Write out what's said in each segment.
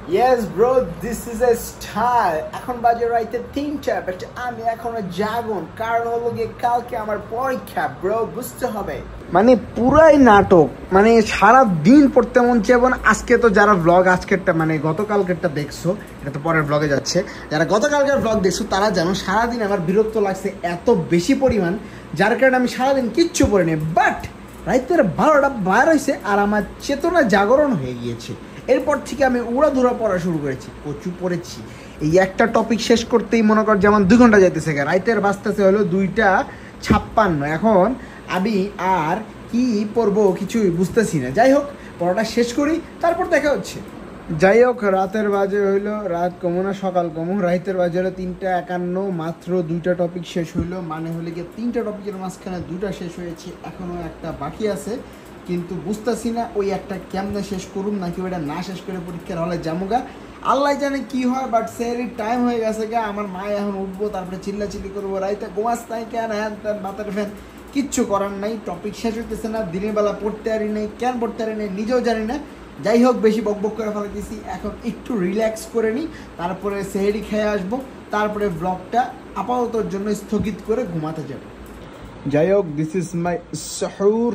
Yes bro, this is a style. এখন বাজে রাইতে 3টা, বাট আমি এখনো জাগুন, কারণ হলো গিয়ে কালকে আমার পরীক্ষা ব্রো, বুঝতে হবে। মানে পুরাই নাটক, মানে সারা দিন পড়তে মন চায়। এবং আজকে তো যারা ব্লগ আজকেরটা মানে গতকালকেরটা দেখছো, এটা তো পরের ব্লগে যাচ্ছে, যারা গতকালকের ব্লগ দেখছো তারা জানো সারাদিন আমার বিরক্ত লাগছে এত বেশি পরিমাণ, যার কারণে আমি সারাদিন কিচ্ছু পড়িনি। বাট রাইতের 12টা বার হয়েছে আর আমার চেতনা জাগরণ হয়ে গিয়েছে। এরপর থেকে আমি উড়াধুরা পড়া শুরু করেছি, প্রচুর পড়েছি। এই একটা টপিক শেষ করতেই মনে কর যেমন 2 ঘন্টা যাইতেছে, রাইতের বাজতেছে হলো 2:56। এখন আমি আর কি পড়বো কিছুই বুঝতেছি না। যাই হোক, পড়াটা শেষ করি, তারপর দেখা হচ্ছে। যাই হোক, রাতের বাজে হইলো রাত কমো না সকাল কমো, রাইতের বাজে হলো 3:51, মাত্র 2টা টপিক শেষ হইলো। মানে হলে গিয়ে 3টা টপিকের মাঝখানে 2টা শেষ হয়েছে, এখনও একটা বাকি আছে। কিন্তু বুঝতেছি না ওই একটা কেমনে শেষ করুন, নাকি ওইটা না শেষ করে পরীক্ষার হলে জামুগা, আল্লাহ জানে কি হয়। বাট সেহরির টাইম হয়ে গেছে গা, আমার মা এখন উঠবো, তারপরে চিল্লাচিল্লি করবো, রাইতে ঘুমাস নাই কেন, হ্যান ত্যান বাতার ফ্যান, কিচ্ছু করার নাই। টপিক শেষ হইতেছে না, দিনের বেলা পড়তে পারি নাই, কেন পড়তে পারি নাই নিজেও জানি না। যাই হোক, বেশি বকবক করে ফেলাইতেছি, এখন একটু রিল্যাক্স করে নিই, তারপরে সেহরি খেয়ে আসবো, তারপরে ব্লগটা আপাততর জন্য স্থগিত করে ঘুমাতে যাব। যাই হোক, দিস ইজ মাই সাহুর।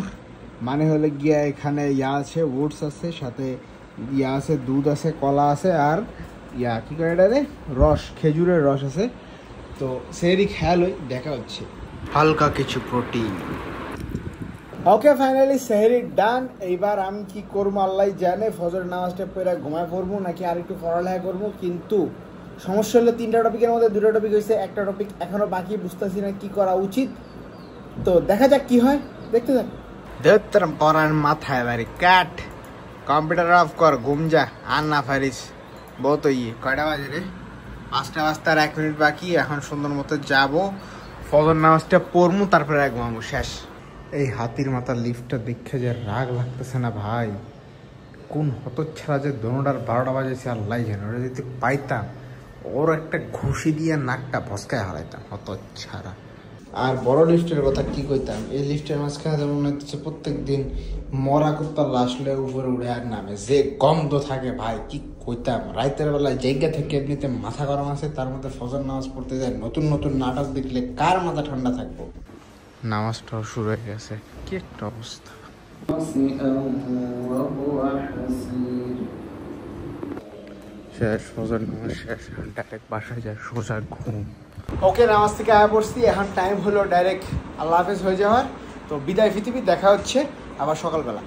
মানে হলে গিয়া এখানে আছে, ওটস আছে, সাথে আছে, দুধ আছে, কলা আছে, আর কি করে এটা রে, রস, খেজুরের রস আছে। তো সেহরি খেয়ালই দেখা হচ্ছে, হালকা কিছু প্রোটিন। ওকে, ফাইনালি সেহরি ডান। এইবার আমি কি করবো আল্লাহ জানে, ফজর নামাজটা পড়ে ঘুমায় পড়বো নাকি আর একটু পড়ালেখা করবো। কিন্তু সমস্যা হলো 3টা টপিকের মধ্যে 2টা টপিক হয়েছে, একটা টপিক এখনো বাকি, বুঝতেছি না কি করা উচিত। তো দেখা যাক কি হয়, দেখতে যাক। ধরতাম পড়ার মাথায় বাড়ি কাট, কম্পিউটার অফ কর, ঘুম যা, আর না পারিস। বহুত কয়টা বাজে রে, 5টা বাজতে আর 1 মিনিট বাকি। এখন সুন্দর মতো যাবো, ফজর নামাজটা পড়বো, তারপরে ঘুমাবো, শেষ। এই হাতির মাথার লিফটটা দেখে যে রাগ লাগতেছে না ভাই, কোন হতচ্ছাড়া যে দোনোটার 12টা বাজেছে আল্লাহ জানে। ওরা যদি পাইতাম, ওর একটা ঘুষি দিয়ে নাকটা ভস্কায় হারাইতাম, হতচ্ছাড়া। আর বড় লিফটের কথা কি কইতাম, এই লিফটের মাঝখানে যেমন হচ্ছে প্রত্যেক দিন মরা কুত্তার লাশ লয়ে উপরে উড়ে আর নামে, যে গন্ধ থাকে ভাই, কি কইতাম। রাতের বেলায় জায়গা থেকে এমনিতে মাথা গরম আছে, তার মধ্যে ফজর নামাজ পড়তে যায়, নতুন নতুন নাটক দেখলে কার মাথা ঠান্ডা থাকবো। নামাজটাও শুরু হয়ে গেছে, কি একটা অবস্থা। শেষ, ফজর নামাজ শেষ, ডাইরেক্ট বাসায় যায়, সোজা ঘুম। ওকে, নামাজ থেকে আয়া পড়ছি, এখন টাইম হলো ডাইরেক্ট আল্লাহ হাফেজ হয়ে যাওয়ার। তো বিদায় পৃথিবী, দেখা হচ্ছে আবার সকালবেলা।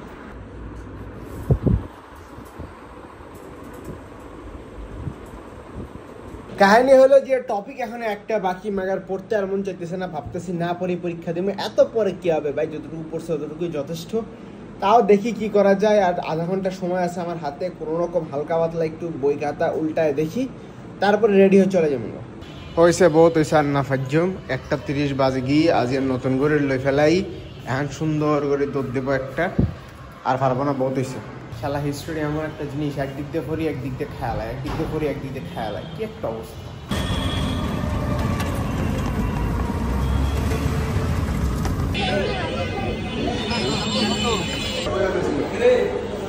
কাহিনী হলো যে টপিক এখন একটা বাকি, মাগার পড়তে আর মন চাইতেছে না, ভাবতেছি না পরে পরীক্ষা দেবো। এত পরে কি হবে ভাই, যতটুকু পড়ছে ততটুকুই যথেষ্ট। তাও দেখি কি করা যায়, আর আধা ঘন্টা সময় আছে আমার হাতে, কোনো রকম হালকা পাতলা একটু বই খাতা উল্টায় দেখি, তারপরে রেডি হয়ে চলে যাবো। হয়েছে বহুত হয়েছে, আর না ফাজ্জম 1:30 বাজে গিয়ে আজ নতুন করে লই ফেলাই। এখন সুন্দর করে দৌড় দেবো একটা, আর পারবো না, বহুত হয়েছে। খেলা হিস্টোরি এমন একটা জিনিস, একদিক দিয়ে পড়ি একদিক দিয়ে খেয়াল হয়, একদিক দিয়ে পড়ি একদিক দিয়ে খেয়াল হয়, কি একটা অবস্থা।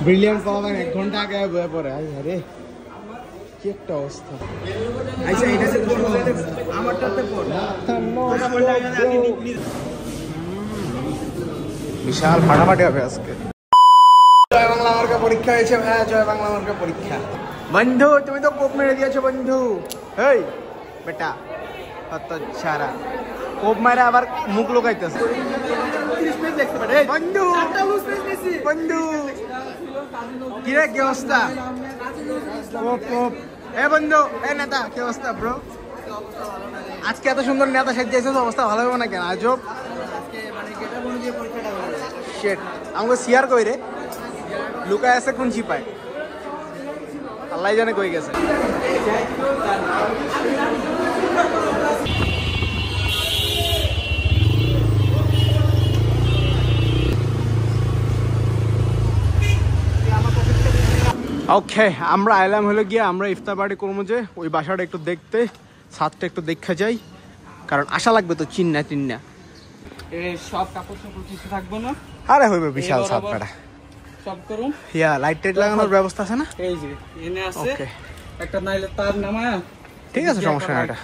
ব্রিলিয়ান্ট পাওয়া 1 ঘন্টা আগে বয়ে পড়ে, আরে কি একটা অবস্থা। আচ্ছা, এটা যে আমারটাতে পড়, বিশাল ফাটাফাটি হবে আজকে। জয় বাংলা মার্কা পরীক্ষা হয়েছে ভাইয়া, জয় বাংলা মার্কা পরীক্ষা। বন্ধু, তুমি তো কোপ মেরে দিয়েছো বন্ধু। এই বেটা, কত সারা কোপ মারে আবার মুখ লোকাইতেছে। বন্ধু বন্ধু, কি রে, কি অবস্থা? এ বন্ধু, এ নেতা, কি অবস্থা ব্রো? আজকে এত সুন্দর নেতা সাজিয়েছে, অবস্থা ভালো হবে না কেন? আজব শেট, আমাকে শেয়ার কই রে, লুকায় আছে কোন চিপায়, আল্লাহ জানে কই গেছে। ওকে, আমরা আইলাম হলো গিয়ে, আমরা ইফতার পার্টি করবো, যে ওই বাসাটা একটু দেখতে, ছাদটা একটু দেখা যাই, কারণ আশা লাগবে তো চিন্না টিন্না। সব কাপড় সাপড় কিছু থাকবো না, আরে হইবে বিশাল ছাদ পাড়া। সব করুন ইয়া লাইট টাইট লাগানোর ব্যবস্থা আছে না এই যে এনে আছে ওকে একটা নাইলে তার নামায়া ঠিক আছে সমস্যা নাই এটা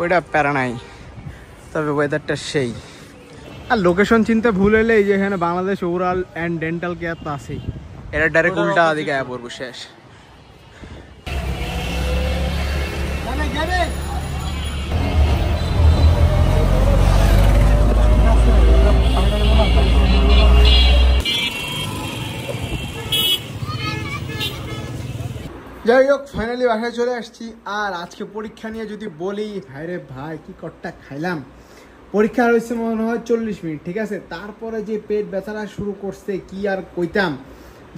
ওইটা প্যারা নাই তবে ওয়েদারটা সেই আর লোকেশন চিনতে ভুল হলে এই যে এখানে Bangladesh oral and dental care তো আছেই এটা ডাইরেক্ট উল্টা দিকে আয়া পড়বো শেষ যাই হোক ফাইনালি বাসায় চলে আসছি আর আজকে পরীক্ষা নিয়ে যদি বলি ভাইরে ভাই কি কট্টা খাইলাম পরীক্ষা হয়েছে মনে হয় 40 মিনিট ঠিক আছে তারপরে যে পেট ব্যথাটা শুরু করছে কি আর কইতাম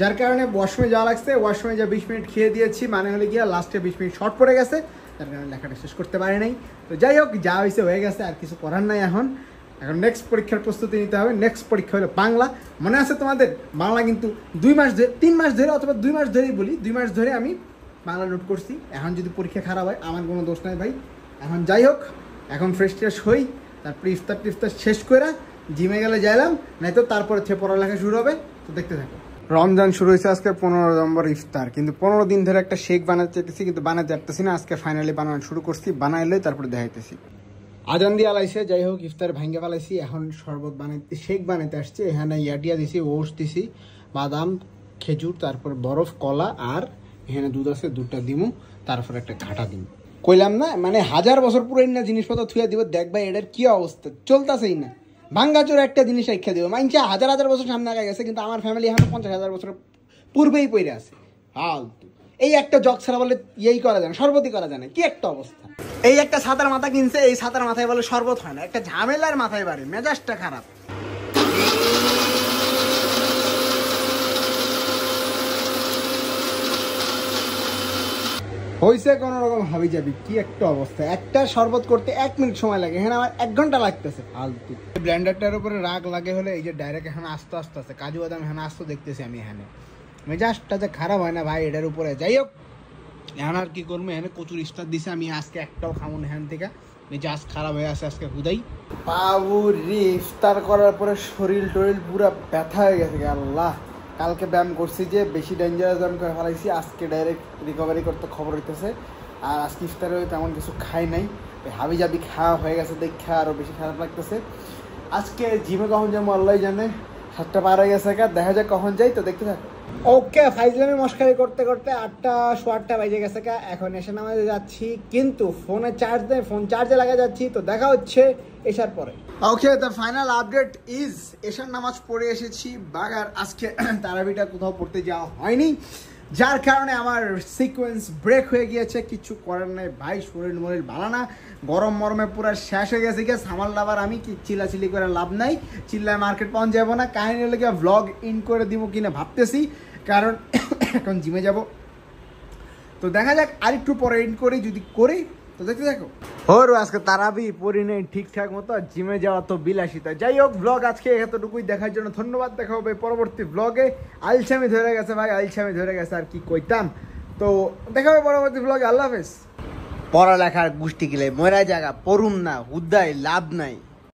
যার কারণে ওয়াশরুমে যাওয়া লাগছে ওয়াশরুমে যা 20 মিনিট খেয়ে দিয়েছি মানে হলে গিয়া লাস্টে 20 মিনিট শর্ট পড়ে গেছে যার কারণে লেখাটা শেষ করতে পারি নাই তো যাই হোক যা হয়েছে হয়ে গেছে আর কিছু করার নাই এখন নেক্সট পরীক্ষার প্রস্তুতি নিতে হবে নেক্সট পরীক্ষা হলো বাংলা মনে আছে তোমাদের বাংলা কিন্তু 2 মাস ধরে 3 মাস ধরে অথবা 2 মাস ধরেই বলি 2 মাস ধরে আমি বাংলা নোট করছি এখন যদি পরীক্ষা খারাপ হয় আমার কোনো দোষ নাই ভাই এখন যাই হোক এখন ফ্রেশ ট্রেশ হই তারপরে ইফতার শেষ করে জিমে গেলে যাইলাম নাই তো তারপরে পড়ালেখা শুরু হবে তো দেখতে থাকো রমজান শুরু হয়েছে আজকে 15 নম্বর ইফতার কিন্তু 15 দিন ধরে একটা শেক বানাতে চাইতেছি কিন্তু বানাতে পারতেছি না আজকে ফাইনালি বানানো শুরু করছি বানাইলে তারপরে দেখাইতেছি আজান দিয়ে আলাইছে যাই হোক ইফতার ভাঙ্গে ফেলাইছি এখন শরবত বানাইতে শেক বানাইতে আসছে এখানে ইয়াটিয়া দিছি ওটস দিছি বাদাম খেজুর তারপর বরফ কলা আর এখানে দুধ আছে দুধটা দিমু তারপর একটা ঘাটা দিমু কইলাম না মানে 1000 বছর পুরানো না জিনিসপত্র থুয়া দিব দেখ ভাই এটার কি অবস্থা চলতেছেই না ভাঙ্গাচোর একটা জিনিস শিক্ষা দিব মাইনছে 1000 বছর সামনে আগে গেছে কিন্তু আমার ফ্যামিলি এখন 50,000 বছর পূর্বেই পড়ে আছে ফালতু এই একটা জগ ছাড়া বলে ইয়েই করা যায় না শরবতই করা যায় না কি একটা অবস্থা এই একটা ছাতার মাথা কিনছে এই ছাতার মাথায় বলে শরবত হয় না একটা ঝামেলার মাথায় বাড়ে মেজাজটা খারাপ হয়েছে কোনো রকম হাবি যাবি কি একটা অবস্থা একটা শরবত করতে 1 মিনিট সময় লাগে এখানে আমার 1 ঘন্টা লাগতেছে ফালতু ব্লেন্ডারটার উপরে রাগ লাগে হলে এই যে ডাইরেক্ট এখানে আস্তে আছে কাজু বাদাম এখানে আস্তে দেখতেছি আমি এখানে মেজাজটা যে খারাপ হয় না ভাই এটার উপরে যাই হোক এখন আর কি করবো এখানে প্রচুর স্টার দিছে আমি আজকে একটাও খাবো না এখান থেকে মেজাজ খারাপ হয়ে আছে আজকে হুদাই বাবু রে ইফতার করার পরে শরীর টরিল পুরো ব্যথা হয়ে গেছে আল্লাহ কালকে ব্যায়াম করছি যে বেশি ডেঞ্জারাস ব্যায়াম করে ফেলাইছি আজকে ডাইরেক্ট রিকভারি করতে খবর হইতেছে আর আজকে ইফতারে তেমন কিছু খাই নাই হাবি জাবি খাওয়া হয়ে গেছে দেখে আরও বেশি খারাপ লাগতেছে আজকে জিমে কখন যাবো আল্লাহ জানে 7টা পার হয়ে গেছে দেখা যাক কখন যাই তো দেখতে থাকো ওকে ফাইজলামি মস্কারি করতে করতে 8টা বেজে গেছে এখন এসে নামাজে যাচ্ছি কিন্তু ফোনে চার্জ দেয় ফোন চার্জে লাগা যাচ্ছি তো দেখা হচ্ছে এসার পরে okay the final update is এশার নামাজ পড়ে এসেছি বাগার আজকে তারাবিটা কোথাও পড়তে যাওয়া হয়নি যার কারণে আমার সিকোয়েন্স ব্রেক হয়ে গিয়েছে কিছু করার নাই ভাই শরীর মরির ভালো না গরম মরমে পুরো শেষ হয়ে গেছে গিয়ে সামাল লাভার আমি কি চিল্লাচিল্লি করে লাভ নাই চিল্লায় মার্কেট পাওয়া যাবো না কাহিনী হলে গিয়ে ভ্লগ ইন করে দিব কিনা ভাবতেছি কারণ এখন জিমে যাব তো দেখা যাক আরেকটু পরে ইন করি যদি করি তো দেখতে থাকো ওর আজকে তারাবি পড়ি নেই ঠিকঠাক মতো জিমে যাওয়া তো বিলাসিতা যাই হোক ব্লগ আজকে এতটুকুই দেখার জন্য ধন্যবাদ দেখা হবে পরবর্তী ব্লগে আলসামি ধরে গেছে ভাই আলসামি ধরে গেছে আর কি কইতাম তো দেখা হবে পরবর্তী ব্লগে আল্লাহ হাফেজ পড়ালেখার গোষ্ঠী গেলে মরা জায়গা পড়ুম না হুদায় লাভ নাই